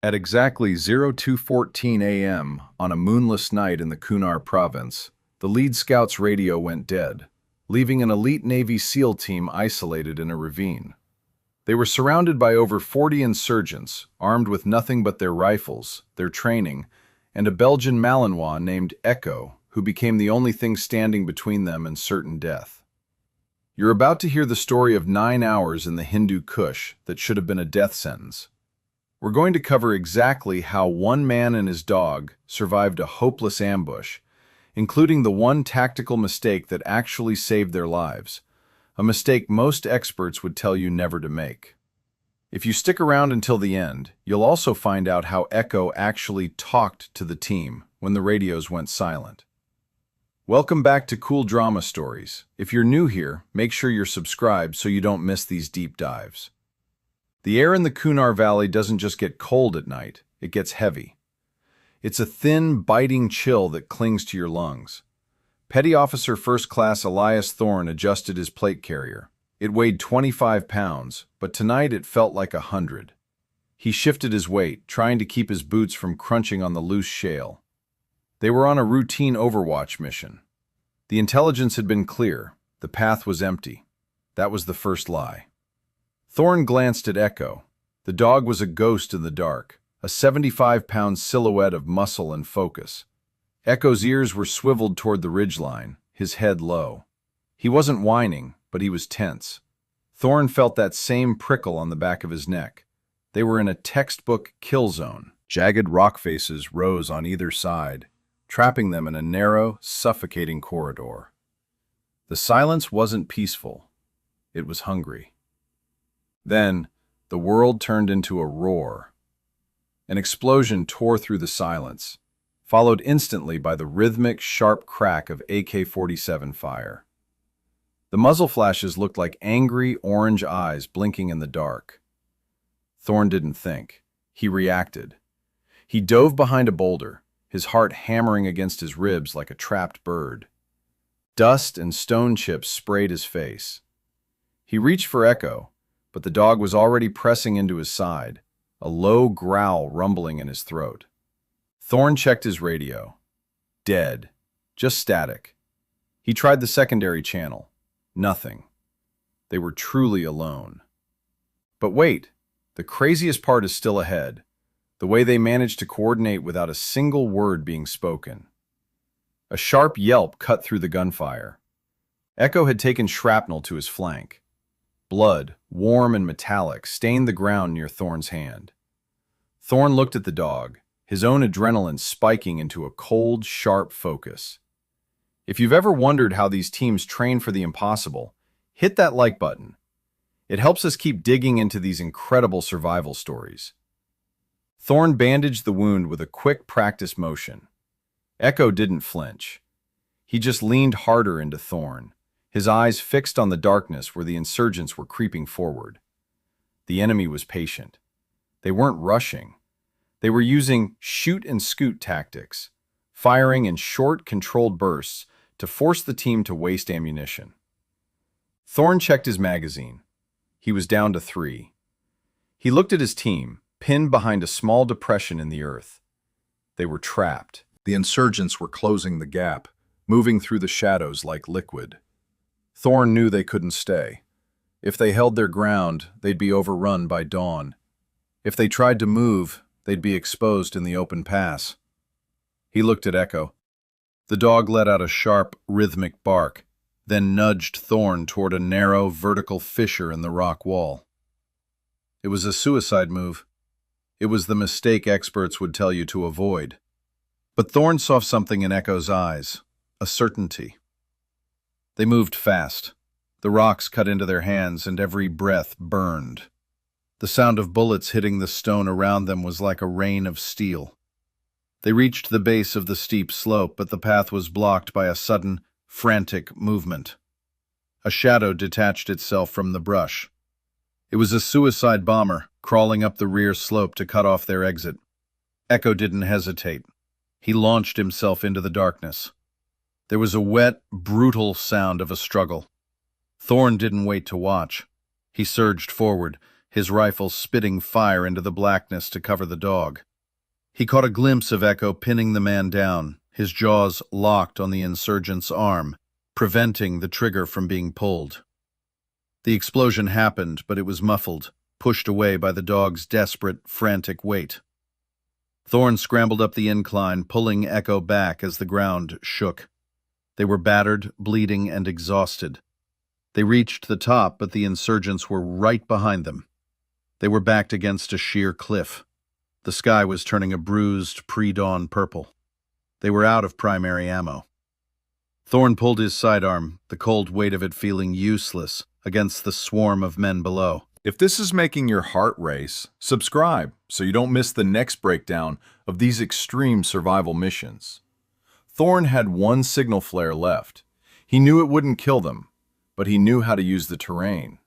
At exactly 02:14 a.m. on a moonless night in the Kunar Province, the lead scout's radio went dead, leaving an elite Navy SEAL team isolated in a ravine. They were surrounded by over 40 insurgents, armed with nothing but their rifles, their training, and a Belgian Malinois named Echo, who became the only thing standing between them and certain death. You're about to hear the story of 9 hours in the Hindu Kush that should have been a death sentence. We're going to cover exactly how one man and his dog survived a hopeless ambush, including the one tactical mistake that actually saved their lives, a mistake most experts would tell you never to make. If you stick around until the end, you'll also find out how Echo actually talked to the team when the radios went silent. Welcome back to Cool Drama Stories. If you're new here, make sure you're subscribed so you don't miss these deep dives. The air in the Kunar Valley doesn't just get cold at night, it gets heavy. It's a thin, biting chill that clings to your lungs. Petty Officer First Class Elias Thorne adjusted his plate carrier. It weighed 25 pounds, but tonight it felt like 100. He shifted his weight, trying to keep his boots from crunching on the loose shale. They were on a routine overwatch mission. The intelligence had been clear. The path was empty. That was the first lie. Thorne glanced at Echo. The dog was a ghost in the dark, a 75-pound silhouette of muscle and focus. Echo's ears were swiveled toward the ridgeline, his head low. He wasn't whining, but he was tense. Thorne felt that same prickle on the back of his neck. They were in a textbook kill zone. Jagged rock faces rose on either side, trapping them in a narrow, suffocating corridor. The silence wasn't peaceful. It was hungry. Then, the world turned into a roar. An explosion tore through the silence, followed instantly by the rhythmic, sharp crack of AK-47 fire. The muzzle flashes looked like angry, orange eyes blinking in the dark. Thorne didn't think. He reacted. He dove behind a boulder, his heart hammering against his ribs like a trapped bird. Dust and stone chips sprayed his face. He reached for Echo, but the dog was already pressing into his side, a low growl rumbling in his throat. Thorne checked his radio. Dead. Just static. He tried the secondary channel. Nothing. They were truly alone. But wait, the craziest part is still ahead. The way they managed to coordinate without a single word being spoken. A sharp yelp cut through the gunfire. Echo had taken shrapnel to his flank. Blood, warm and metallic, stained the ground near Thorne's hand. Thorne looked at the dog, his own adrenaline spiking into a cold, sharp focus. If you've ever wondered how these teams train for the impossible, hit that like button. It helps us keep digging into these incredible survival stories. Thorne bandaged the wound with a quick practice motion. Echo didn't flinch. He just leaned harder into Thorne, his eyes fixed on the darkness where the insurgents were creeping forward. The enemy was patient. They weren't rushing. They were using shoot-and-scoot tactics, firing in short, controlled bursts to force the team to waste ammunition. Thorne checked his magazine. He was down to 3. He looked at his team, pinned behind a small depression in the earth. They were trapped. The insurgents were closing the gap, moving through the shadows like liquid. Thorne knew they couldn't stay. If they held their ground, they'd be overrun by dawn. If they tried to move, they'd be exposed in the open pass. He looked at Echo. The dog let out a sharp, rhythmic bark, then nudged Thorne toward a narrow, vertical fissure in the rock wall. It was a suicide move. It was the mistake experts would tell you to avoid. But Thorne saw something in Echo's eyes, a certainty. They moved fast. The rocks cut into their hands, and every breath burned. The sound of bullets hitting the stone around them was like a rain of steel. They reached the base of the steep slope, but the path was blocked by a sudden, frantic movement. A shadow detached itself from the brush. It was a suicide bomber, crawling up the rear slope to cut off their exit. Echo didn't hesitate. He launched himself into the darkness. There was a wet, brutal sound of a struggle. Thorne didn't wait to watch. He surged forward, his rifle spitting fire into the blackness to cover the dog. He caught a glimpse of Echo pinning the man down, his jaws locked on the insurgent's arm, preventing the trigger from being pulled. The explosion happened, but it was muffled, pushed away by the dog's desperate, frantic weight. Thorne scrambled up the incline, pulling Echo back as the ground shook. They were battered, bleeding, and exhausted. They reached the top, but the insurgents were right behind them. They were backed against a sheer cliff. The sky was turning a bruised, pre-dawn purple. They were out of primary ammo. Thorne pulled his sidearm, the cold weight of it feeling useless against the swarm of men below. If this is making your heart race, subscribe so you don't miss the next breakdown of these extreme survival missions. Thorne had one signal flare left. He knew it wouldn't kill them, but he knew how to use the terrain.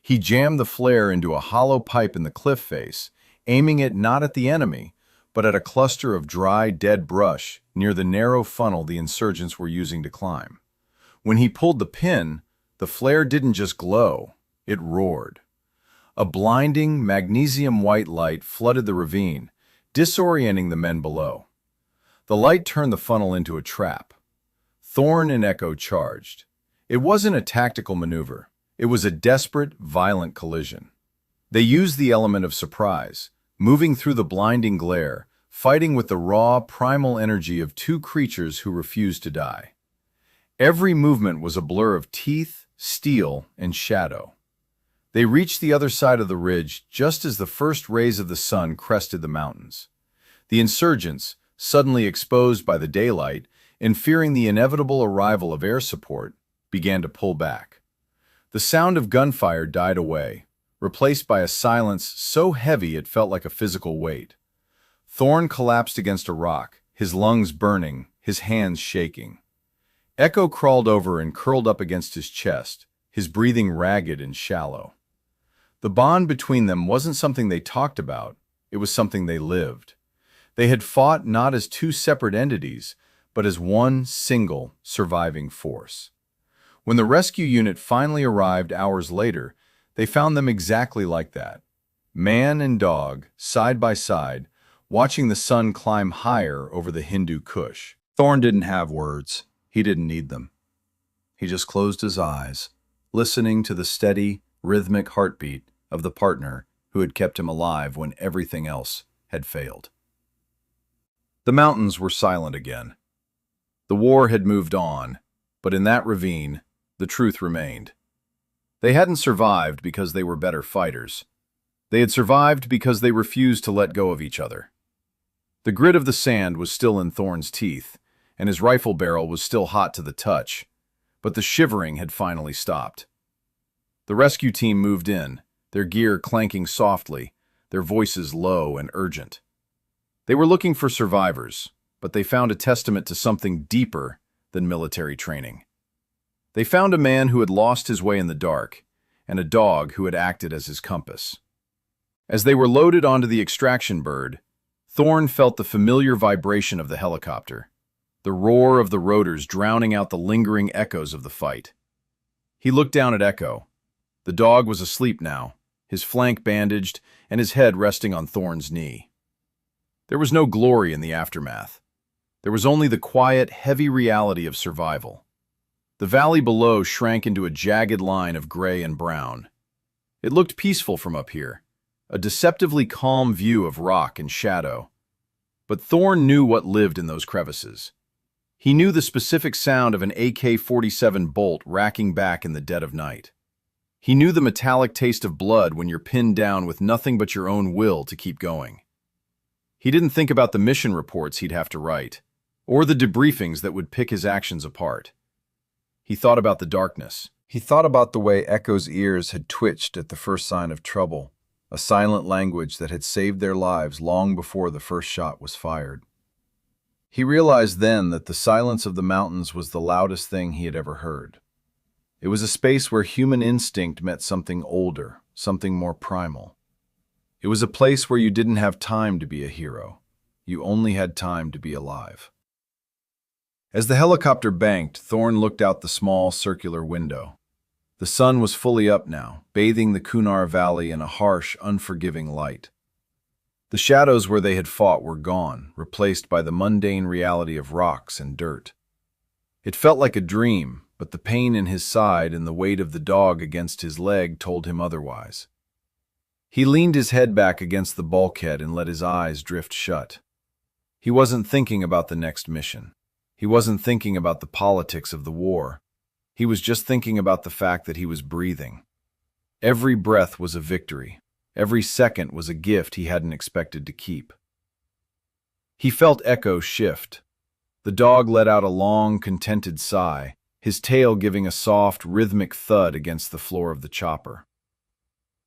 He jammed the flare into a hollow pipe in the cliff face, aiming it not at the enemy, but at a cluster of dry, dead brush near the narrow funnel the insurgents were using to climb. When he pulled the pin, the flare didn't just glow, it roared. A blinding, magnesium-white light flooded the ravine, disorienting the men below. The light turned the funnel into a trap. Thorne and Echo charged. It wasn't a tactical maneuver. It was a desperate, violent collision. They used the element of surprise, moving through the blinding glare, fighting with the raw, primal energy of two creatures who refused to die. Every movement was a blur of teeth, steel, and shadow. They reached the other side of the ridge just as the first rays of the sun crested the mountains. The insurgents, suddenly exposed by the daylight and fearing the inevitable arrival of air support, began to pull back. The sound of gunfire died away, replaced by a silence so heavy it felt like a physical weight. Thorne collapsed against a rock, his lungs burning, his hands shaking. Echo crawled over and curled up against his chest, his breathing ragged and shallow. The bond between them wasn't something they talked about, it was something they lived. They had fought not as two separate entities, but as one single surviving force. When the rescue unit finally arrived hours later, they found them exactly like that. Man and dog, side by side, watching the sun climb higher over the Hindu Kush. Thorne didn't have words. He didn't need them. He just closed his eyes, listening to the steady, rhythmic heartbeat of the partner who had kept him alive when everything else had failed. The mountains were silent again. The war had moved on, but in that ravine, the truth remained. They hadn't survived because they were better fighters. They had survived because they refused to let go of each other. The grit of the sand was still in Thorne's teeth, and his rifle barrel was still hot to the touch, but the shivering had finally stopped. The rescue team moved in, their gear clanking softly, their voices low and urgent. They were looking for survivors, but they found a testament to something deeper than military training. They found a man who had lost his way in the dark, and a dog who had acted as his compass. As they were loaded onto the extraction bird, Thorne felt the familiar vibration of the helicopter, the roar of the rotors drowning out the lingering echoes of the fight. He looked down at Echo. The dog was asleep now, his flank bandaged and his head resting on Thorne's knee. There was no glory in the aftermath. There was only the quiet, heavy reality of survival. The valley below shrank into a jagged line of gray and brown. It looked peaceful from up here, a deceptively calm view of rock and shadow. But Thorne knew what lived in those crevices. He knew the specific sound of an AK-47 bolt racking back in the dead of night. He knew the metallic taste of blood when you're pinned down with nothing but your own will to keep going. He didn't think about the mission reports he'd have to write, or the debriefings that would pick his actions apart. He thought about the darkness. He thought about the way Echo's ears had twitched at the first sign of trouble, a silent language that had saved their lives long before the first shot was fired. He realized then that the silence of the mountains was the loudest thing he had ever heard. It was a space where human instinct met something older, something more primal. It was a place where you didn't have time to be a hero. You only had time to be alive. As the helicopter banked, Thorne looked out the small, circular window. The sun was fully up now, bathing the Kunar Valley in a harsh, unforgiving light. The shadows where they had fought were gone, replaced by the mundane reality of rocks and dirt. It felt like a dream, but the pain in his side and the weight of the dog against his leg told him otherwise. He leaned his head back against the bulkhead and let his eyes drift shut. He wasn't thinking about the next mission. He wasn't thinking about the politics of the war. He was just thinking about the fact that he was breathing. Every breath was a victory. Every second was a gift he hadn't expected to keep. He felt Echo shift. The dog let out a long, contented sigh, his tail giving a soft, rhythmic thud against the floor of the chopper.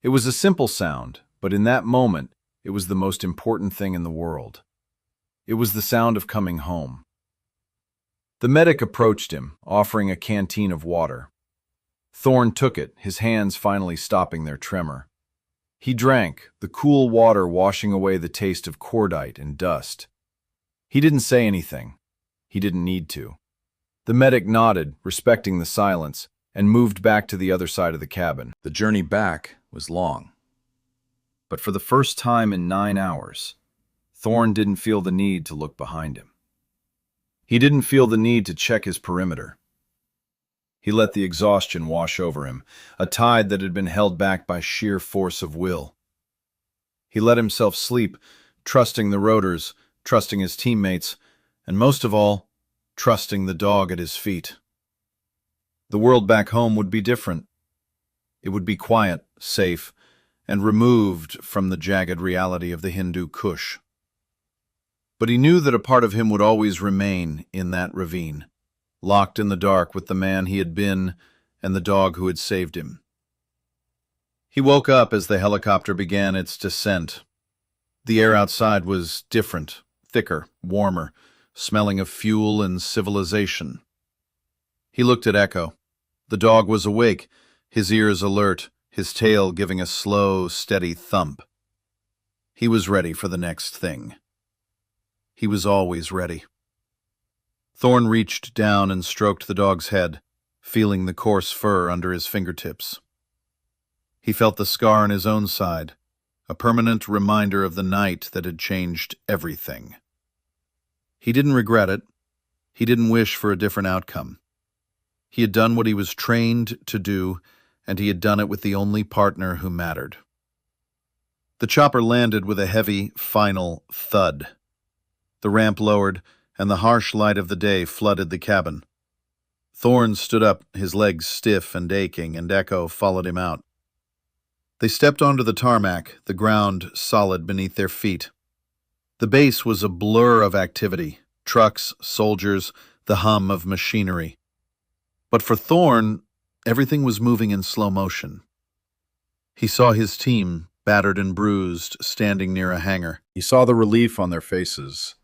It was a simple sound, but in that moment, it was the most important thing in the world. It was the sound of coming home. The medic approached him, offering a canteen of water. Thorn took it, his hands finally stopping their tremor. He drank, the cool water washing away the taste of cordite and dust. He didn't say anything. He didn't need to. The medic nodded, respecting the silence, and moved back to the other side of the cabin. The journey back was long. But for the first time in 9 hours, Thorn didn't feel the need to look behind him. He didn't feel the need to check his perimeter. He let the exhaustion wash over him, a tide that had been held back by sheer force of will. He let himself sleep, trusting the rotors, trusting his teammates, and most of all, trusting the dog at his feet. The world back home would be different. It would be quiet, safe, and removed from the jagged reality of the Hindu Kush. But he knew that a part of him would always remain in that ravine, locked in the dark with the man he had been and the dog who had saved him. He woke up as the helicopter began its descent. The air outside was different, thicker, warmer, smelling of fuel and civilization. He looked at Echo. The dog was awake, his ears alert, his tail giving a slow, steady thump. He was ready for the next thing. He was always ready. Thorn reached down and stroked the dog's head, feeling the coarse fur under his fingertips. He felt the scar on his own side, a permanent reminder of the night that had changed everything. He didn't regret it. He didn't wish for a different outcome. He had done what he was trained to do, and he had done it with the only partner who mattered. The chopper landed with a heavy, final thud. The ramp lowered, and the harsh light of the day flooded the cabin. Thorn stood up, his legs stiff and aching, and Echo followed him out. They stepped onto the tarmac, the ground solid beneath their feet. The base was a blur of activity, trucks, soldiers, the hum of machinery. But for Thorn, everything was moving in slow motion. He saw his team, battered and bruised, standing near a hangar. He saw the relief on their faces,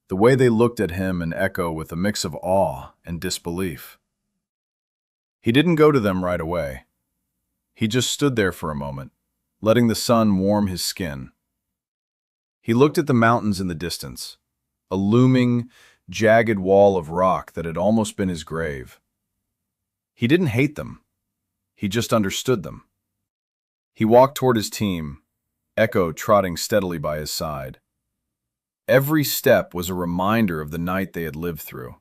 the way they looked at him and Echo with a mix of awe and disbelief. He didn't go to them right away. He just stood there for a moment, letting the sun warm his skin. He looked at the mountains in the distance, a looming, jagged wall of rock that had almost been his grave. He didn't hate them. He just understood them. He walked toward his team, Echo trotting steadily by his side. Every step was a reminder of the night they had lived through.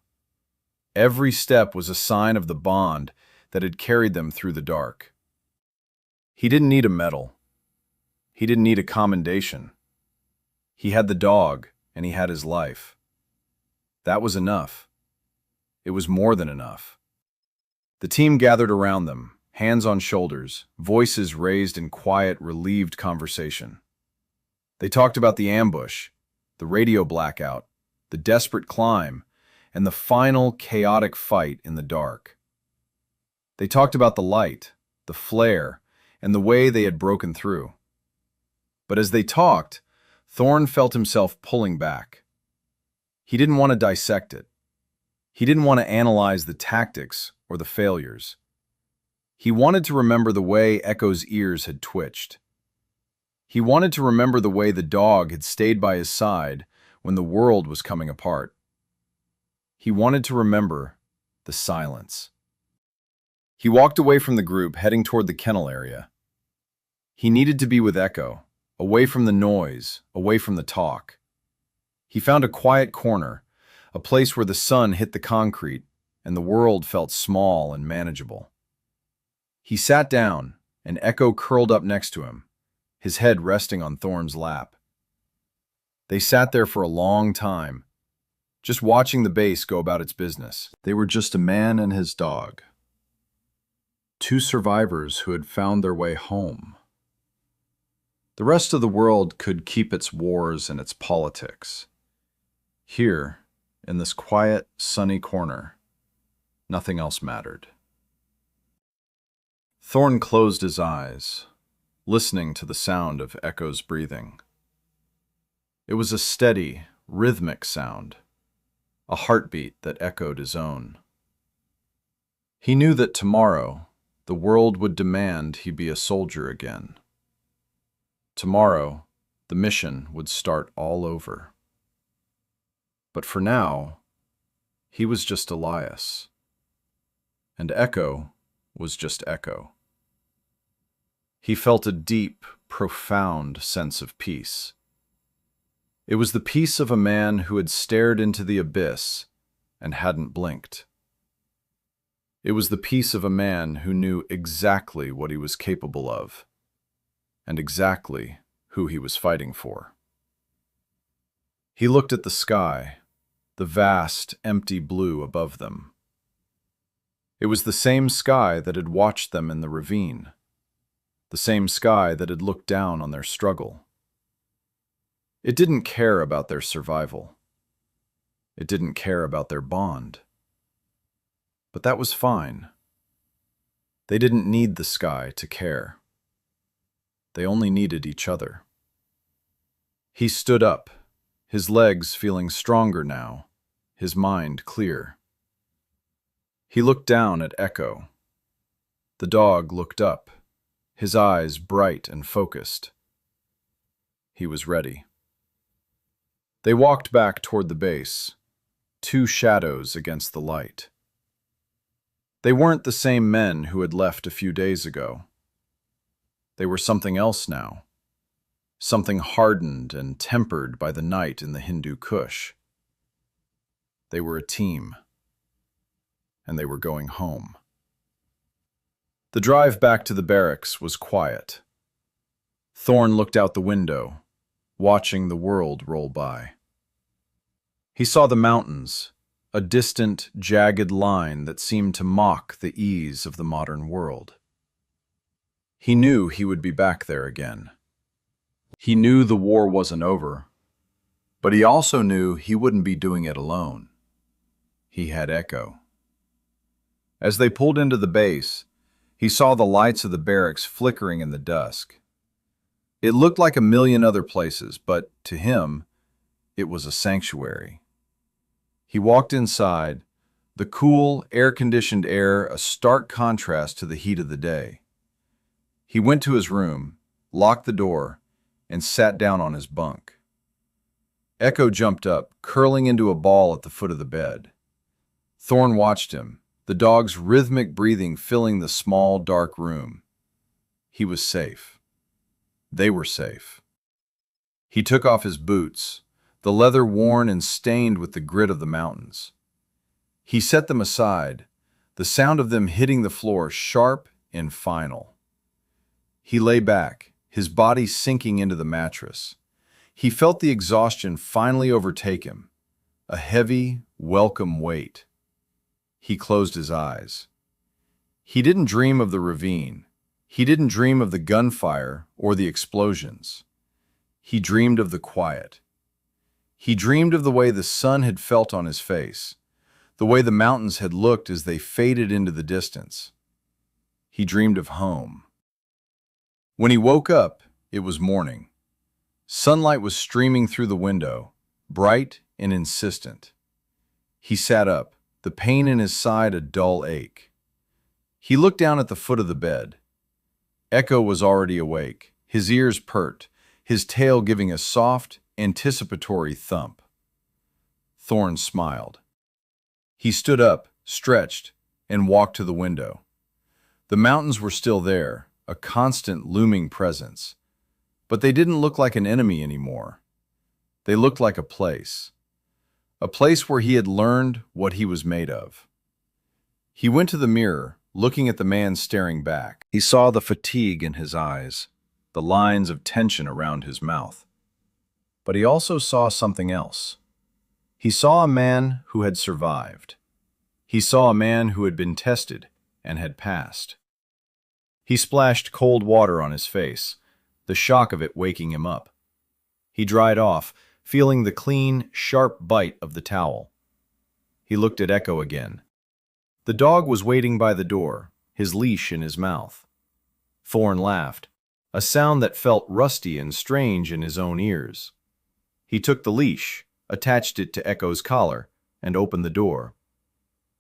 Every step was a sign of the bond that had carried them through the dark. He didn't need a medal. He didn't need a commendation. He had the dog, and he had his life. That was enough. It was more than enough. The team gathered around them, hands on shoulders, voices raised in quiet, relieved conversation. They talked about the ambush, the radio blackout, the desperate climb, and the final chaotic fight in the dark. They talked about the light, the flare, and the way they had broken through. But as they talked, Thorn felt himself pulling back. He didn't want to dissect it. He didn't want to analyze the tactics or the failures. He wanted to remember the way Echo's ears had twitched. He wanted to remember the way the dog had stayed by his side when the world was coming apart. He wanted to remember the silence. He walked away from the group, heading toward the kennel area. He needed to be with Echo, away from the noise, away from the talk. He found a quiet corner, a place where the sun hit the concrete and the world felt small and manageable. He sat down, and Echo curled up next to him, his head resting on Thorn's lap. They sat there for a long time, just watching the base go about its business. They were just a man and his dog. Two survivors who had found their way home. The rest of the world could keep its wars and its politics. Here, in this quiet, sunny corner, nothing else mattered. Thorn closed his eyes, listening to the sound of Echo's breathing. It was a steady, rhythmic sound, a heartbeat that echoed his own. He knew that tomorrow, the world would demand he be a soldier again. Tomorrow, the mission would start all over. But for now, he was just Elias. And Echo was just Echo. He felt a deep, profound sense of peace. It was the peace of a man who had stared into the abyss and hadn't blinked. It was the peace of a man who knew exactly what he was capable of, and exactly who he was fighting for. He looked at the sky, the vast, empty blue above them. It was the same sky that had watched them in the ravine, the same sky that had looked down on their struggle. It didn't care about their survival. It didn't care about their bond. But that was fine. They didn't need the sky to care. They only needed each other. He stood up, his legs feeling stronger now, his mind clear. He looked down at Echo. The dog looked up, his eyes bright and focused. He was ready. They walked back toward the base, two shadows against the light. They weren't the same men who had left a few days ago. They were something else now, something hardened and tempered by the night in the Hindu Kush. They were a team, and they were going home. The drive back to the barracks was quiet. Thorn looked out the window, watching the world roll by. He saw the mountains, a distant, jagged line that seemed to mock the ease of the modern world. He knew he would be back there again. He knew the war wasn't over, but he also knew he wouldn't be doing it alone. He had Echo. As they pulled into the base, he saw the lights of the barracks flickering in the dusk. It looked like a million other places, but to him, it was a sanctuary. He walked inside, the cool, air-conditioned air a stark contrast to the heat of the day. He went to his room, locked the door, and sat down on his bunk. Echo jumped up, curling into a ball at the foot of the bed. Thorn watched him, the dog's rhythmic breathing filling the small, dark room. He was safe. They were safe. He took off his boots, the leather worn and stained with the grit of the mountains. He set them aside, the sound of them hitting the floor sharp and final. He lay back, his body sinking into the mattress. He felt the exhaustion finally overtake him, a heavy, welcome weight. He closed his eyes. He didn't dream of the ravine. He didn't dream of the gunfire or the explosions. He dreamed of the quiet. He dreamed of the way the sun had felt on his face, the way the mountains had looked as they faded into the distance. He dreamed of home. When he woke up, it was morning. Sunlight was streaming through the window, bright and insistent. He sat up, the pain in his side a dull ache. He looked down at the foot of the bed. Echo was already awake, his ears pert, his tail giving a soft, anticipatory thump. Thorn smiled. He stood up, stretched, and walked to the window. The mountains were still there, a constant looming presence. But they didn't look like an enemy anymore. They looked like a place where he had learned what he was made of. He went to the mirror, looking at the man staring back. He saw the fatigue in his eyes, the lines of tension around his mouth. But he also saw something else. He saw a man who had survived. He saw a man who had been tested and had passed. He splashed cold water on his face, the shock of it waking him up. He dried off, feeling the clean, sharp bite of the towel. He looked at Echo again. The dog was waiting by the door, his leash in his mouth. Thorn laughed, a sound that felt rusty and strange in his own ears. He took the leash, attached it to Echo's collar, and opened the door.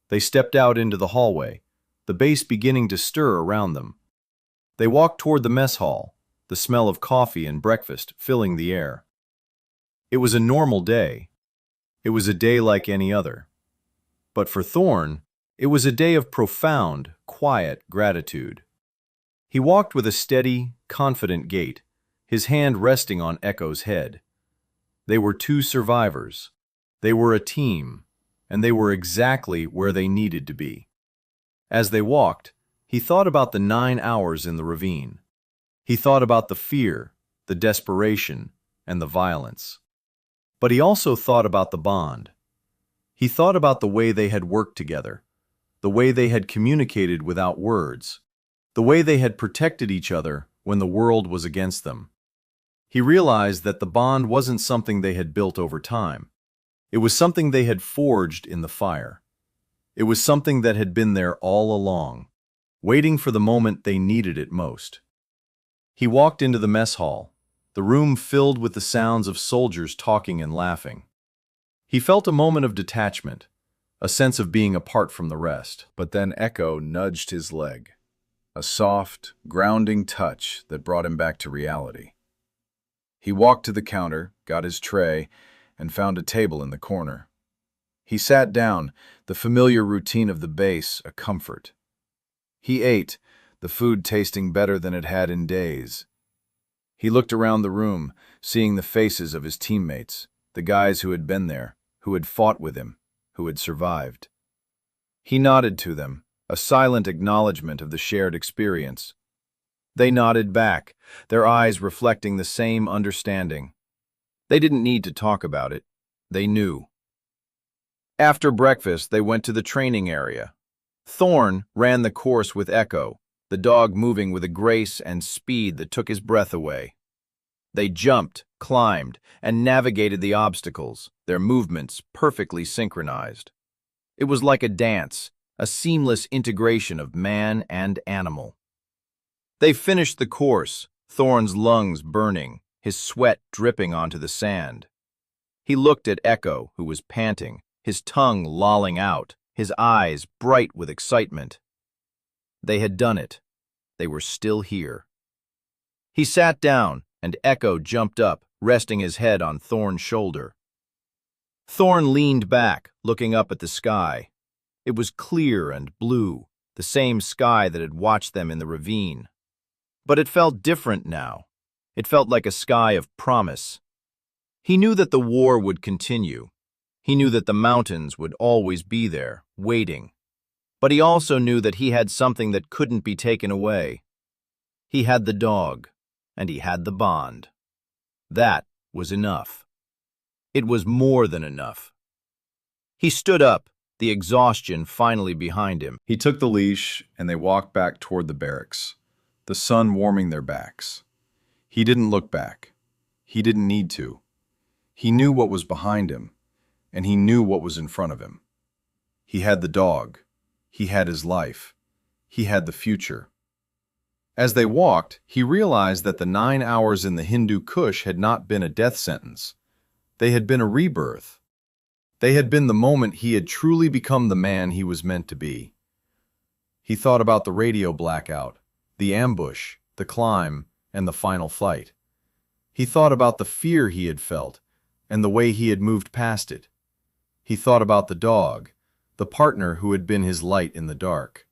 They stepped out into the hallway, the base beginning to stir around them. They walked toward the mess hall, the smell of coffee and breakfast filling the air. It was a normal day. It was a day like any other. But for Thorn, it was a day of profound, quiet gratitude. He walked with a steady, confident gait, his hand resting on Echo's head. They were two survivors. They were a team, and they were exactly where they needed to be. As they walked, he thought about the 9 hours in the ravine. He thought about the fear, the desperation, and the violence. But he also thought about the bond. He thought about the way they had worked together, the way they had communicated without words, the way they had protected each other when the world was against them. He realized that the bond wasn't something they had built over time. It was something they had forged in the fire. It was something that had been there all along, waiting for the moment they needed it most. He walked into the mess hall, the room filled with the sounds of soldiers talking and laughing. He felt a moment of detachment, a sense of being apart from the rest. But then Echo nudged his leg, a soft, grounding touch that brought him back to reality. He walked to the counter, got his tray, and found a table in the corner. He sat down, the familiar routine of the base a comfort. He ate, the food tasting better than it had in days. He looked around the room, seeing the faces of his teammates, the guys who had been there, who had fought with him, who had survived. He nodded to them, a silent acknowledgement of the shared experience. They nodded back, their eyes reflecting the same understanding. They didn't need to talk about it. They knew. After breakfast, they went to the training area. Thorn ran the course with Echo, the dog moving with a grace and speed that took his breath away. They jumped, climbed, and navigated the obstacles, their movements perfectly synchronized. It was like a dance, a seamless integration of man and animal. They finished the course, Thorn's lungs burning, his sweat dripping onto the sand. He looked at Echo, who was panting, his tongue lolling out, his eyes bright with excitement. They had done it. They were still here. He sat down, and Echo jumped up, resting his head on Thorn's shoulder. Thorn leaned back, looking up at the sky. It was clear and blue, the same sky that had watched them in the ravine. But it felt different now. It felt like a sky of promise. He knew that the war would continue. He knew that the mountains would always be there, waiting. But he also knew that he had something that couldn't be taken away. He had the dog, and he had the bond. That was enough. It was more than enough. He stood up, the exhaustion finally behind him. He took the leash, and they walked back toward the barracks, the sun warming their backs. He didn't look back. He didn't need to. He knew what was behind him, and he knew what was in front of him. He had the dog. He had his life. He had the future. As they walked, he realized that the 9 hours in the Hindu Kush had not been a death sentence. They had been a rebirth. They had been the moment he had truly become the man he was meant to be. He thought about the radio blackout, the ambush, the climb, and the final fight. He thought about the fear he had felt and the way he had moved past it. He thought about the dog, the partner who had been his light in the dark.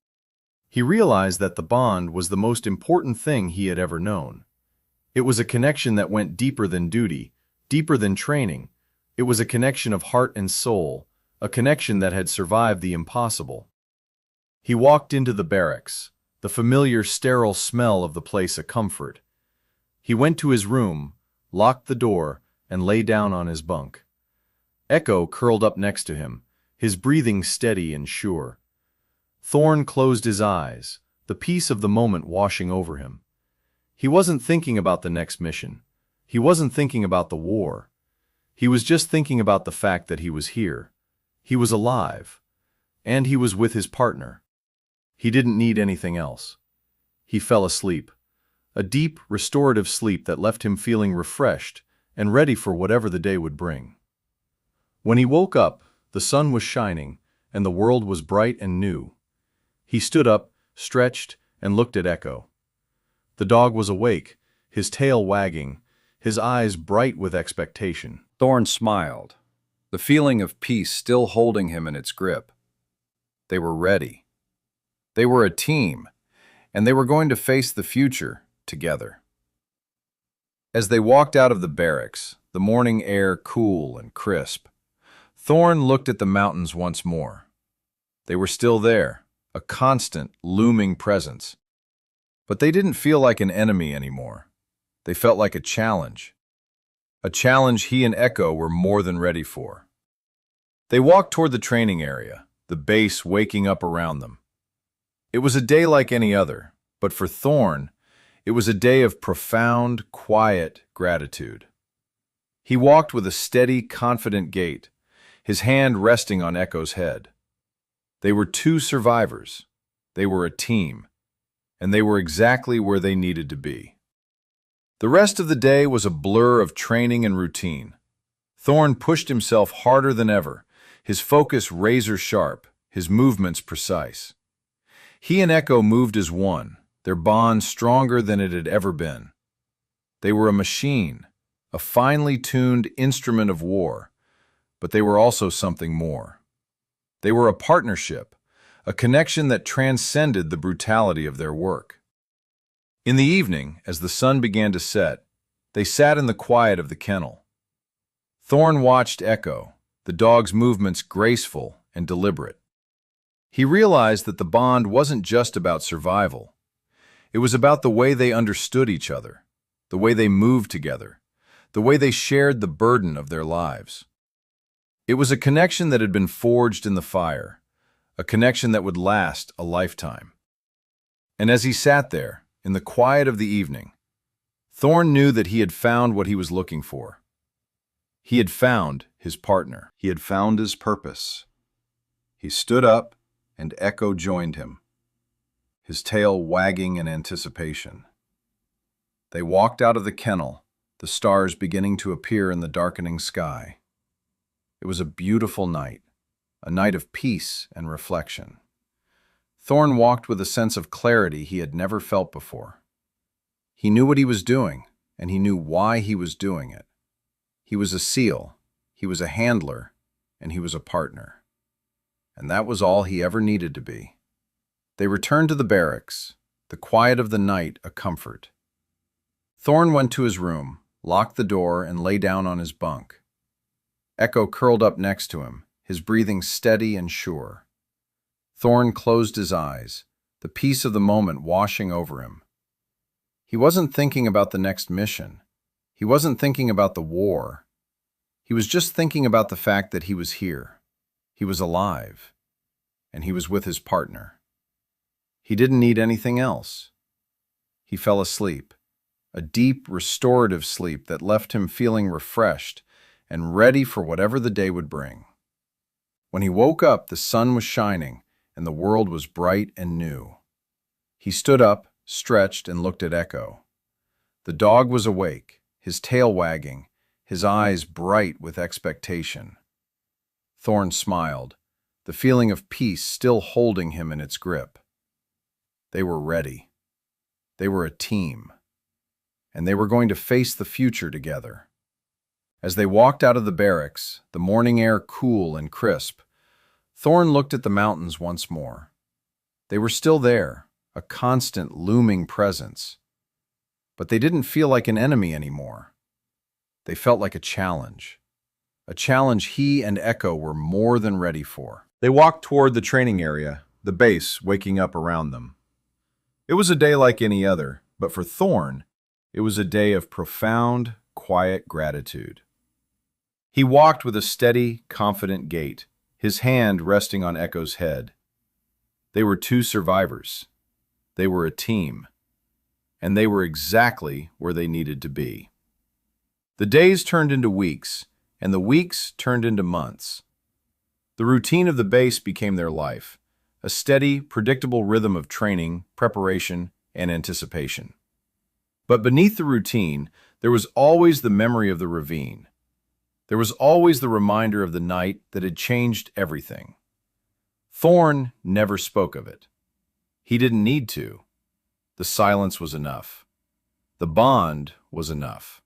He realized that the bond was the most important thing he had ever known. It was a connection that went deeper than duty, deeper than training. It was a connection of heart and soul, a connection that had survived the impossible. He walked into the barracks, the familiar sterile smell of the place a comfort. He went to his room, locked the door, and lay down on his bunk. Echo curled up next to him, his breathing steady and sure. Thorn closed his eyes, the peace of the moment washing over him. He wasn't thinking about the next mission. He wasn't thinking about the war. He was just thinking about the fact that he was here. He was alive. And he was with his partner. He didn't need anything else. He fell asleep. A deep, restorative sleep that left him feeling refreshed and ready for whatever the day would bring. When he woke up, the sun was shining, and the world was bright and new. He stood up, stretched, and looked at Echo. The dog was awake, his tail wagging, his eyes bright with expectation. Thorn smiled, the feeling of peace still holding him in its grip. They were ready. They were a team, and they were going to face the future together. As they walked out of the barracks, the morning air cool and crisp, Thorn looked at the mountains once more. They were still there, a constant, looming presence. But they didn't feel like an enemy anymore. They felt like a challenge he and Echo were more than ready for. They walked toward the training area, the base waking up around them. It was a day like any other, but for Thorn, it was a day of profound, quiet gratitude. He walked with a steady, confident gait, his hand resting on Echo's head. They were two survivors. They were a team, and they were exactly where they needed to be. The rest of the day was a blur of training and routine. Thorn pushed himself harder than ever, his focus razor sharp, his movements precise. He and Echo moved as one, their bond stronger than it had ever been. They were a machine, a finely tuned instrument of war, but they were also something more. They were a partnership, a connection that transcended the brutality of their work. In the evening, as the sun began to set, they sat in the quiet of the kennel. Thorn watched Echo, the dog's movements graceful and deliberate. He realized that the bond wasn't just about survival. It was about the way they understood each other, the way they moved together, the way they shared the burden of their lives. It was a connection that had been forged in the fire, a connection that would last a lifetime. And as he sat there, in the quiet of the evening, Thorn knew that he had found what he was looking for. He had found his partner. He had found his purpose. He stood up, and Echo joined him, his tail wagging in anticipation. They walked out of the kennel, the stars beginning to appear in the darkening sky. It was a beautiful night, a night of peace and reflection. Thorn walked with a sense of clarity he had never felt before. He knew what he was doing, and he knew why he was doing it. He was a SEAL, he was a handler, and he was a partner. And that was all he ever needed to be. They returned to the barracks, the quiet of the night a comfort. Thorn went to his room, locked the door, and lay down on his bunk. Echo curled up next to him, his breathing steady and sure. Thorn closed his eyes, the peace of the moment washing over him. He wasn't thinking about the next mission. He wasn't thinking about the war. He was just thinking about the fact that he was here. He was alive, and he was with his partner. He didn't need anything else. He fell asleep, a deep, restorative sleep that left him feeling refreshed and ready for whatever the day would bring. When he woke up, the sun was shining, and the world was bright and new. He stood up, stretched, and looked at Echo. The dog was awake, his tail wagging, his eyes bright with expectation. Thorn smiled, the feeling of peace still holding him in its grip. They were ready. They were a team, and they were going to face the future together. As they walked out of the barracks, the morning air cool and crisp, Thorn looked at the mountains once more. They were still there, a constant looming presence. But they didn't feel like an enemy anymore. They felt like a challenge he and Echo were more than ready for. They walked toward the training area, the base waking up around them. It was a day like any other, but for Thorn, it was a day of profound, quiet gratitude. He walked with a steady, confident gait, his hand resting on Echo's head. They were two survivors. They were a team. And they were exactly where they needed to be. The days turned into weeks, and the weeks turned into months. The routine of the base became their life, a steady, predictable rhythm of training, preparation, and anticipation. But beneath the routine, there was always the memory of the ravine. There was always the reminder of the night that had changed everything. Thorn never spoke of it. He didn't need to. The silence was enough. The bond was enough.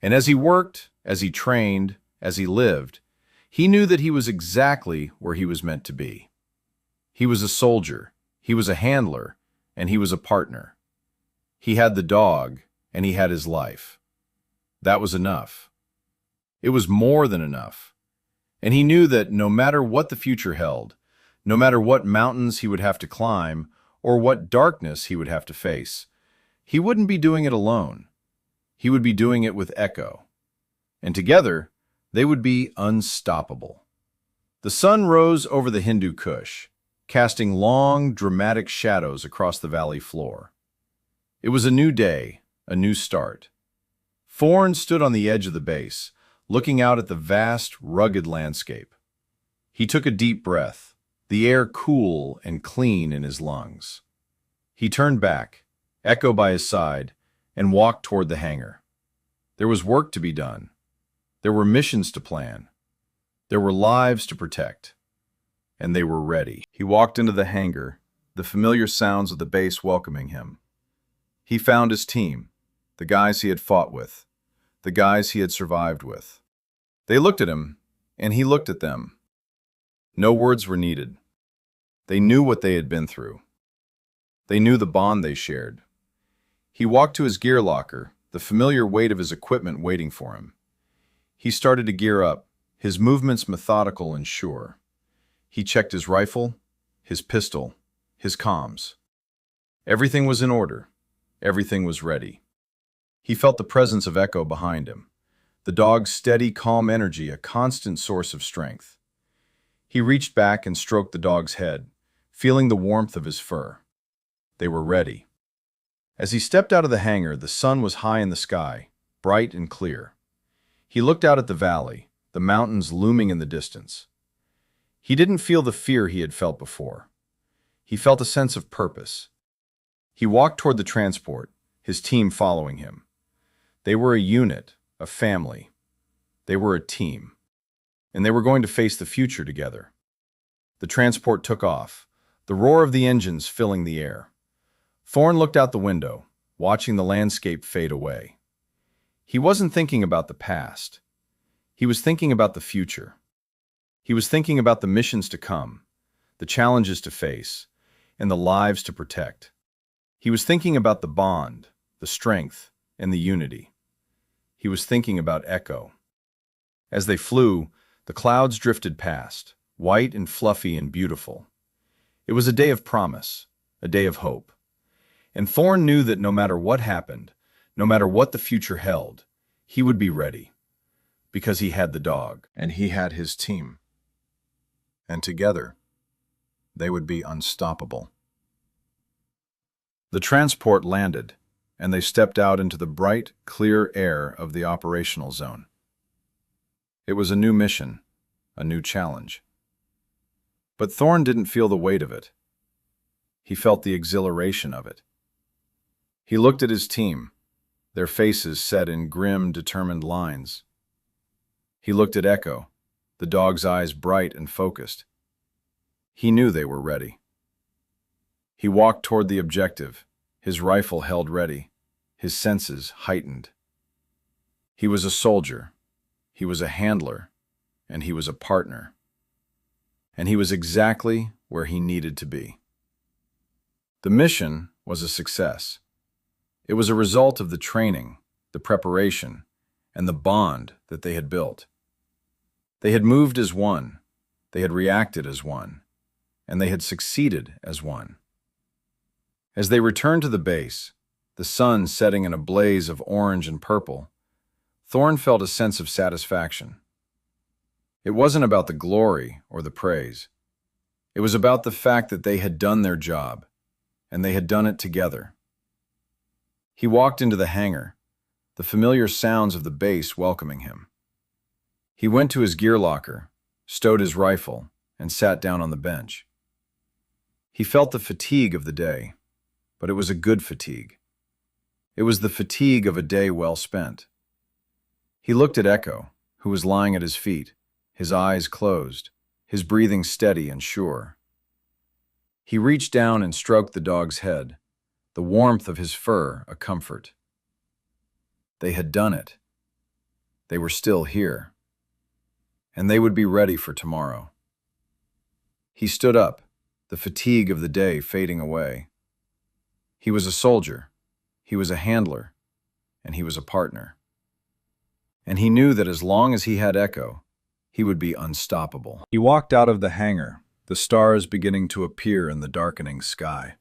And as he worked, as he trained, as he lived, he knew that he was exactly where he was meant to be. He was a soldier, he was a handler, and he was a partner. He had the dog, and he had his life. That was enough. It was more than enough. And he knew that no matter what the future held, no matter what mountains he would have to climb, or what darkness he would have to face, he wouldn't be doing it alone. He would be doing it with Echo. And together, they would be unstoppable. The sun rose over the Hindu Kush, casting long, dramatic shadows across the valley floor. It was a new day, a new start. Thorn stood on the edge of the base, looking out at the vast, rugged landscape. He took a deep breath, the air cool and clean in his lungs. He turned back, Echo by his side, and walked toward the hangar. There was work to be done. There were missions to plan. There were lives to protect. And they were ready. He walked into the hangar, the familiar sounds of the base welcoming him. He found his team, the guys he had fought with, the guys he had survived with. They looked at him, and he looked at them. No words were needed. They knew what they had been through. They knew the bond they shared. He walked to his gear locker, the familiar weight of his equipment waiting for him. He started to gear up, his movements methodical and sure. He checked his rifle, his pistol, his comms. Everything was in order. Everything was ready. He felt the presence of Echo behind him, the dog's steady, calm energy a constant source of strength. He reached back and stroked the dog's head, feeling the warmth of his fur. They were ready. As he stepped out of the hangar, the sun was high in the sky, bright and clear. He looked out at the valley, the mountains looming in the distance. He didn't feel the fear he had felt before. He felt a sense of purpose. He walked toward the transport, his team following him. They were a unit, a family. They were a team. And they were going to face the future together. The transport took off, the roar of the engines filling the air. Thorn looked out the window, watching the landscape fade away. He wasn't thinking about the past. He was thinking about the future. He was thinking about the missions to come, the challenges to face, and the lives to protect. He was thinking about the bond, the strength, and the unity. He was thinking about Echo. As they flew, the clouds drifted past, white and fluffy and beautiful. It was a day of promise, a day of hope. And Thorn knew that no matter what happened, no matter what the future held, he would be ready. Because he had the dog. And he had his team. And together, they would be unstoppable. The transport landed, and they stepped out into the bright, clear air of the operational zone. It was a new mission, a new challenge. But Thorn didn't feel the weight of it. He felt the exhilaration of it. He looked at his team, their faces set in grim, determined lines. He looked at Echo, the dog's eyes bright and focused. He knew they were ready. He walked toward the objective, his rifle held ready, his senses heightened. He was a soldier, he was a handler, and he was a partner. And he was exactly where he needed to be. The mission was a success. It was a result of the training, the preparation, and the bond that they had built. They had moved as one, they had reacted as one, and they had succeeded as one. As they returned to the base, the sun setting in a blaze of orange and purple, Thorn felt a sense of satisfaction. It wasn't about the glory or the praise. It was about the fact that they had done their job, and they had done it together. He walked into the hangar, the familiar sounds of the base welcoming him. He went to his gear locker, stowed his rifle, and sat down on the bench. He felt the fatigue of the day, but it was a good fatigue. It was the fatigue of a day well spent. He looked at Echo, who was lying at his feet, his eyes closed, his breathing steady and sure. He reached down and stroked the dog's head, the warmth of his fur a comfort. They had done it. They were still here. And they would be ready for tomorrow. He stood up, the fatigue of the day fading away. He was a soldier, he was a handler, and he was a partner. And he knew that as long as he had Echo, he would be unstoppable. He walked out of the hangar, the stars beginning to appear in the darkening sky.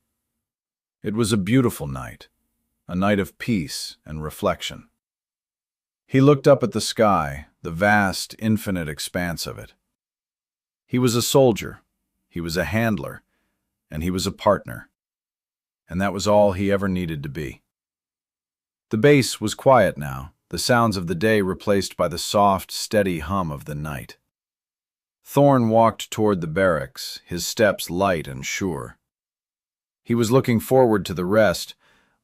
It was a beautiful night, a night of peace and reflection. He looked up at the sky, the vast, infinite expanse of it. He was a soldier, he was a handler, and he was a partner. And that was all he ever needed to be. The base was quiet now, the sounds of the day replaced by the soft, steady hum of the night. Thorn walked toward the barracks, his steps light and sure. He was looking forward to the rest,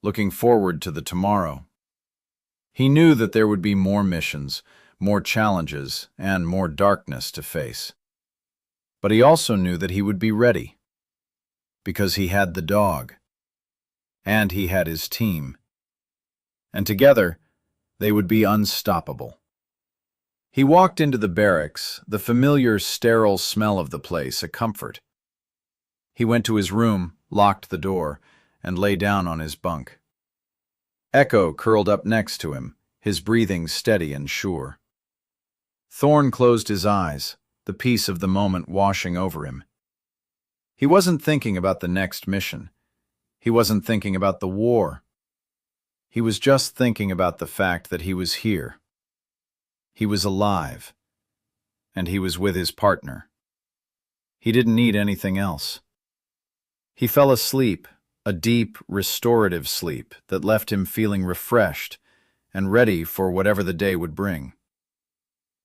looking forward to the tomorrow. He knew that there would be more missions, more challenges, and more darkness to face. But he also knew that he would be ready, because he had the dog, and he had his team. And together, they would be unstoppable. He walked into the barracks, the familiar sterile smell of the place a comfort. He went to his room, locked the door, and lay down on his bunk. Echo curled up next to him, his breathing steady and sure. Thorn closed his eyes, the peace of the moment washing over him. He wasn't thinking about the next mission. He wasn't thinking about the war. He was just thinking about the fact that he was here. He was alive, and he was with his partner. He didn't need anything else. He fell asleep, a deep, restorative sleep that left him feeling refreshed and ready for whatever the day would bring.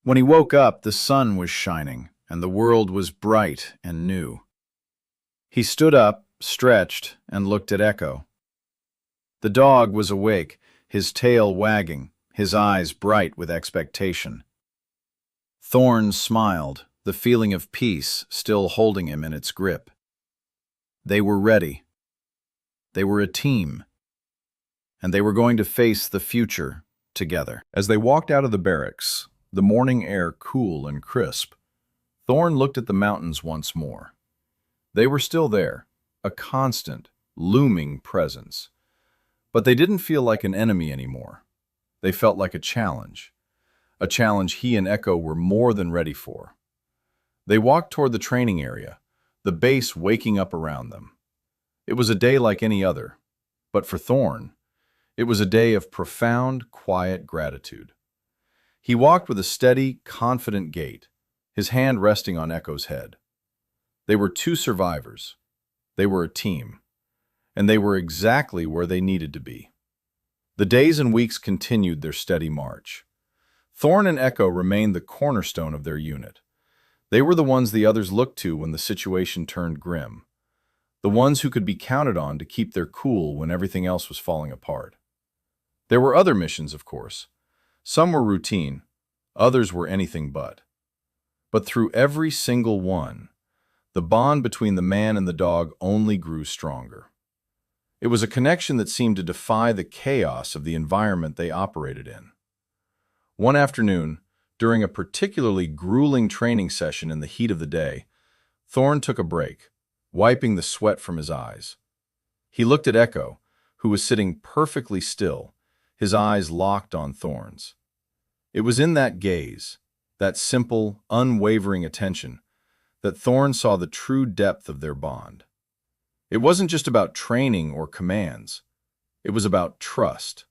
When he woke up, the sun was shining, and the world was bright and new. He stood up, stretched, and looked at Echo. The dog was awake, his tail wagging, his eyes bright with expectation. Thorn smiled, the feeling of peace still holding him in its grip. They were ready. They were a team, and they were going to face the future together. As they walked out of the barracks, the morning air cool and crisp, Thorn looked at the mountains once more. They were still there, a constant, looming presence. But they didn't feel like an enemy anymore. They felt like a challenge he and Echo were more than ready for. They walked toward the training area, the base waking up around them. It was a day like any other, but for Thorn, it was a day of profound, quiet gratitude. He walked with a steady, confident gait, his hand resting on Echo's head. They were two survivors. They were a team. And they were exactly where they needed to be. The days and weeks continued their steady march. Thorn and Echo remained the cornerstone of their unit. They were the ones the others looked to when the situation turned grim. The ones who could be counted on to keep their cool when everything else was falling apart. There were other missions, of course. Some were routine, others were anything but. But through every single one, the bond between the man and the dog only grew stronger. It was a connection that seemed to defy the chaos of the environment they operated in. One afternoon, during a particularly grueling training session in the heat of the day, Thorn took a break, wiping the sweat from his eyes. He looked at Echo, who was sitting perfectly still, his eyes locked on Thorne's. It was in that gaze, that simple, unwavering attention, that Thorne saw the true depth of their bond. It wasn't just about training or commands. It was about trust.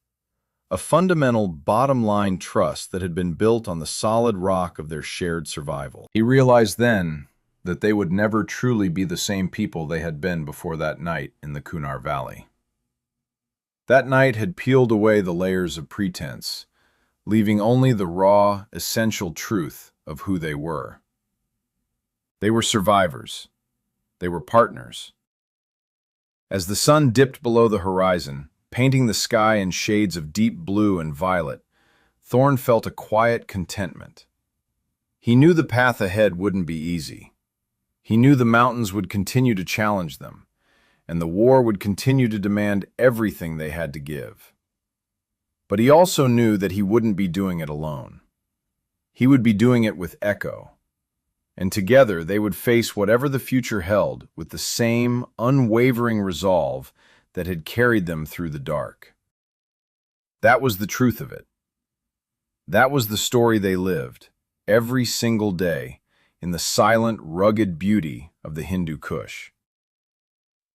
A fundamental bottom-line trust that had been built on the solid rock of their shared survival. He realized then that they would never truly be the same people they had been before that night in the Kunar Valley. That night had peeled away the layers of pretense, leaving only the raw, essential truth of who they were. They were survivors. They were partners. As the sun dipped below the horizon, painting the sky in shades of deep blue and violet, Thorne felt a quiet contentment. He knew the path ahead wouldn't be easy. He knew the mountains would continue to challenge them, and the war would continue to demand everything they had to give. But he also knew that he wouldn't be doing it alone. He would be doing it with Echo, and together they would face whatever the future held with the same unwavering resolve that had carried them through the dark. That was the truth of it. That was the story they lived, every single day, in the silent, rugged beauty of the Hindu Kush.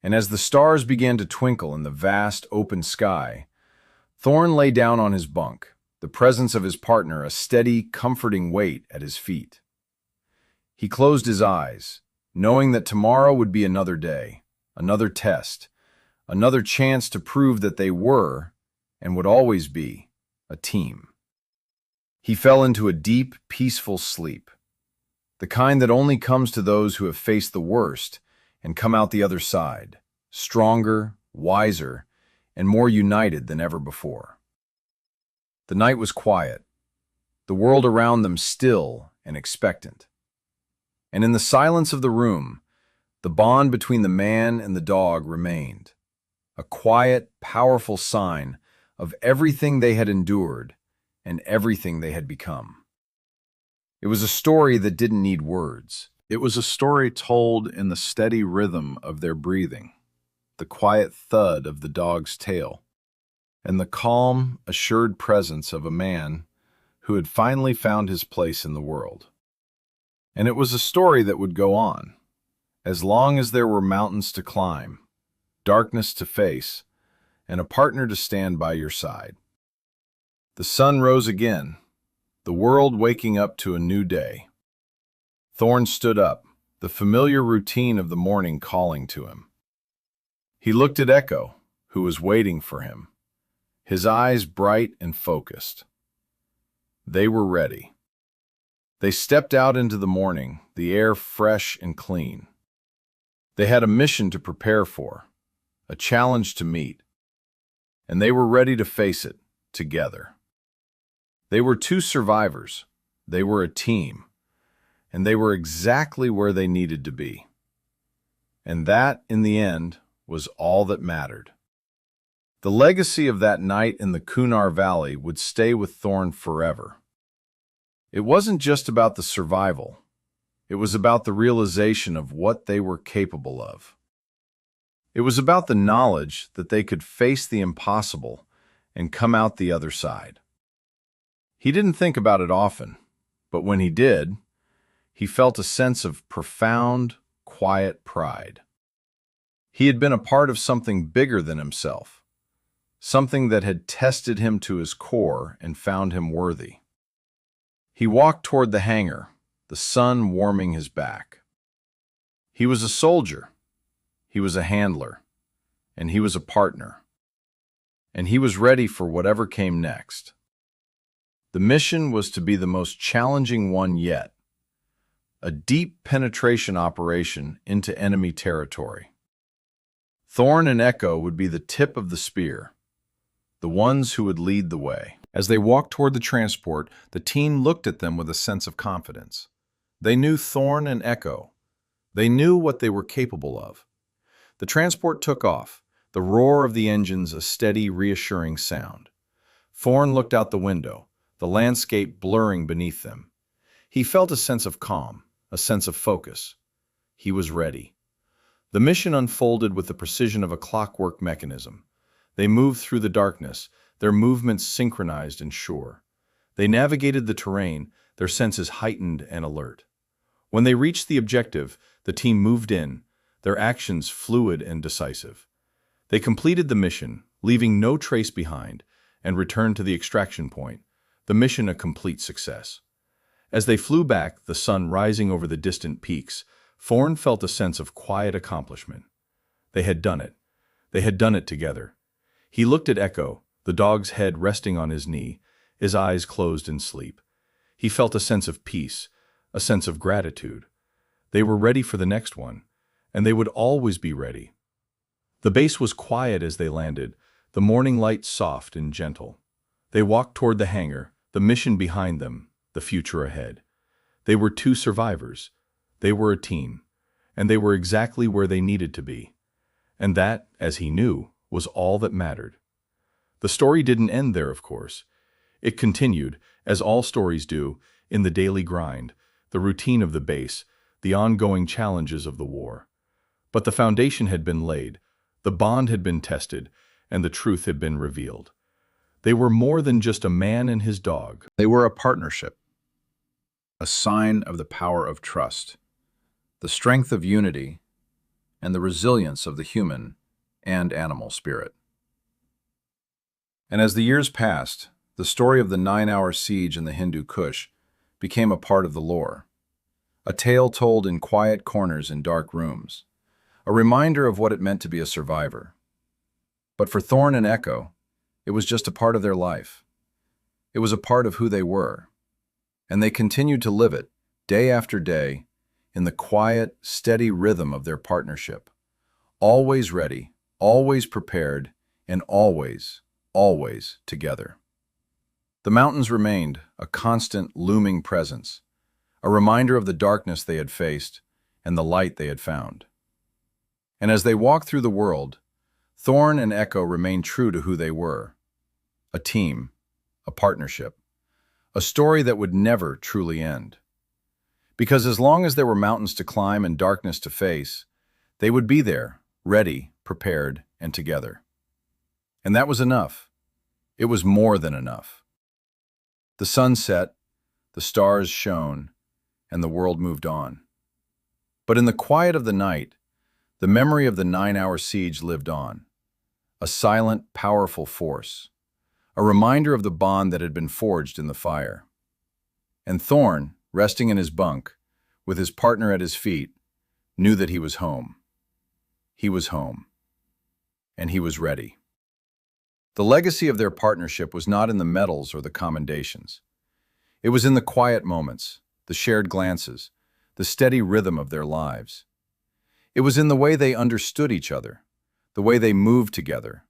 And as the stars began to twinkle in the vast, open sky, Thorne lay down on his bunk, the presence of his partner a steady, comforting weight at his feet. He closed his eyes, knowing that tomorrow would be another day, another test, another chance to prove that they were, and would always be, a team. He fell into a deep, peaceful sleep, the kind that only comes to those who have faced the worst and come out the other side, stronger, wiser, and more united than ever before. The night was quiet, the world around them still and expectant. And in the silence of the room, the bond between the man and the dog remained, a quiet, powerful sign of everything they had endured and everything they had become. It was a story that didn't need words. It was a story told in the steady rhythm of their breathing, the quiet thud of the dog's tail, and the calm, assured presence of a man who had finally found his place in the world. And it was a story that would go on, as long as there were mountains to climb, darkness to face, and a partner to stand by your side. The sun rose again, the world waking up to a new day. Thorne stood up, the familiar routine of the morning calling to him. He looked at Echo, who was waiting for him, his eyes bright and focused. They were ready. They stepped out into the morning, the air fresh and clean. They had a mission to prepare for, a challenge to meet, and they were ready to face it together. They were two survivors, they were a team, and they were exactly where they needed to be. And that, in the end, was all that mattered. The legacy of that night in the Kunar Valley would stay with Thorne forever. It wasn't just about the survival. It was about the realization of what they were capable of. It was about the knowledge that they could face the impossible and come out the other side. He didn't think about it often, but when he did, he felt a sense of profound, quiet pride. He had been a part of something bigger than himself, something that had tested him to his core and found him worthy. He walked toward the hangar, the sun warming his back. He was a soldier, he was a handler, and he was a partner. And he was ready for whatever came next. The mission was to be the most challenging one yet, a deep penetration operation into enemy territory. Thorne and Echo would be the tip of the spear, the ones who would lead the way. As they walked toward the transport, the team looked at them with a sense of confidence. They knew Thorne and Echo. They knew what they were capable of. The transport took off, the roar of the engines a steady, reassuring sound. Thorne looked out the window, the landscape blurring beneath them. He felt a sense of calm, a sense of focus. He was ready. The mission unfolded with the precision of a clockwork mechanism. They moved through the darkness, their movements synchronized and sure. They navigated the terrain, their senses heightened and alert. When they reached the objective, the team moved in, their actions fluid and decisive. They completed the mission, leaving no trace behind, and returned to the extraction point, the mission a complete success. As they flew back, the sun rising over the distant peaks, Thorn felt a sense of quiet accomplishment. They had done it. They had done it together. He looked at Echo, the dog's head resting on his knee, his eyes closed in sleep. He felt a sense of peace, a sense of gratitude. They were ready for the next one, and they would always be ready. The base was quiet as they landed, the morning light soft and gentle. They walked toward the hangar, the mission behind them, the future ahead. They were two survivors. They were a team, and they were exactly where they needed to be. And that, as he knew, was all that mattered. The story didn't end there, of course. It continued, as all stories do, in the daily grind, the routine of the base, the ongoing challenges of the war. But the foundation had been laid, the bond had been tested, and the truth had been revealed. They were more than just a man and his dog. They were a partnership, a sign of the power of trust, the strength of unity, and the resilience of the human and animal spirit. And as the years passed, the story of the 9-hour siege in the Hindu Kush became a part of the lore, a tale told in quiet corners in dark rooms, a reminder of what it meant to be a survivor. But for Thorn and Echo, it was just a part of their life. It was a part of who they were, and they continued to live it, day after day, in the quiet, steady rhythm of their partnership, always ready, always prepared, and always, always together. The mountains remained a constant, looming presence, a reminder of the darkness they had faced and the light they had found. And as they walked through the world, Thorn and Echo remained true to who they were, a team, a partnership, a story that would never truly end. Because as long as there were mountains to climb and darkness to face, they would be there, ready, prepared, and together. And that was enough. It was more than enough. The sun set, the stars shone, and the world moved on. But in the quiet of the night, the memory of the 9-hour siege lived on, a silent, powerful force, a reminder of the bond that had been forged in the fire. And Thorn, resting in his bunk, with his partner at his feet, knew that he was home. He was home. And he was ready. The legacy of their partnership was not in the medals or the commendations. It was in the quiet moments, the shared glances, the steady rhythm of their lives. It was in the way they understood each other, the way they moved together,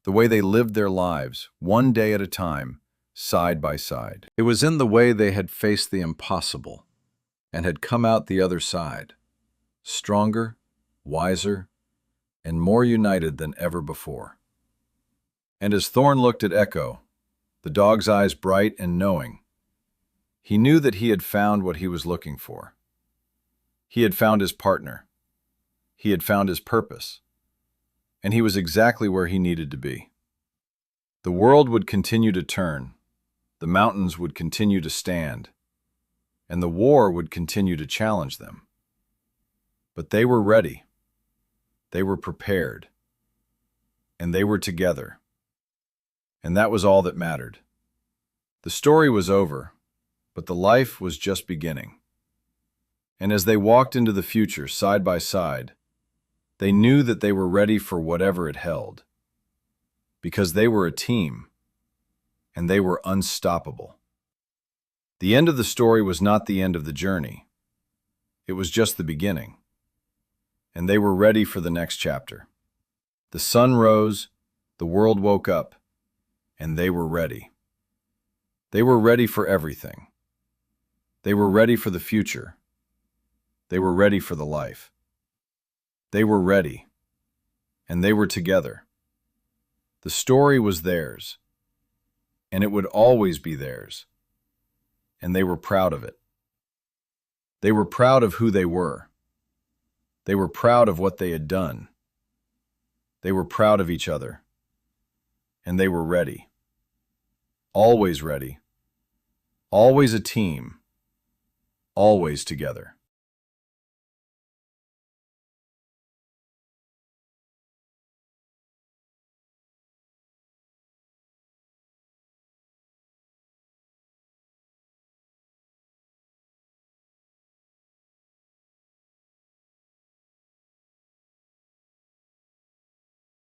the way they lived their lives, one day at a time, side by side. It was in the way they had faced the impossible and had come out the other side, stronger, wiser, and more united than ever before. And as Thorn looked at Echo, the dog's eyes bright and knowing, he knew that he had found what he was looking for. He had found his partner. He had found his purpose. And he was exactly where he needed to be. The world would continue to turn, the mountains would continue to stand, and the war would continue to challenge them. But they were ready. They were prepared. And they were together. And that was all that mattered. The story was over, but the life was just beginning. And as they walked into the future side by side, they knew that they were ready for whatever it held. Because they were a team, and they were unstoppable. The end of the story was not the end of the journey. It was just the beginning. And they were ready for the next chapter. The sun rose, the world woke up, and they were ready. They were ready for everything. They were ready for the future. They were ready for the life. They were ready, and they were together. The story was theirs, and it would always be theirs, and they were proud of it. They were proud of who they were. They were proud of what they had done. They were proud of each other. And they were ready. Always ready. Always a team. Always together.